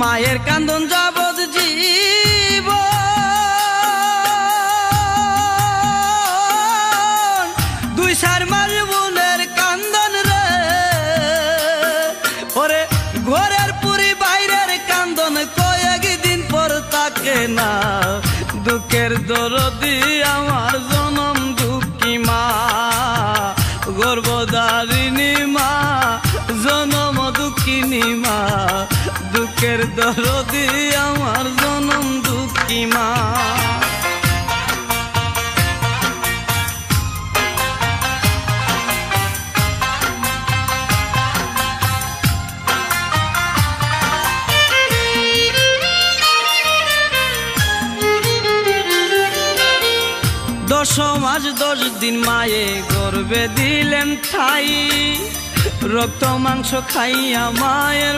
মায়ের কান্দন যাবৎ জীব দুই সার মার বোনের কান্দন রে ওরে ঘরের পুরি বাইরের কান্দন কয়েকদিন পর তাকে না দুঃখের দরদি আমার জনম দুঃখী মা গর্ভধারিণী মা জনম দুঃখিনী মা দুঃখের দরদি আমার জনম দুঃখী মা দশ মাস 10 দিন মায়ে গর্ভে দিলেন ঠাই রক্ত মাংস খাইয়া মায়ের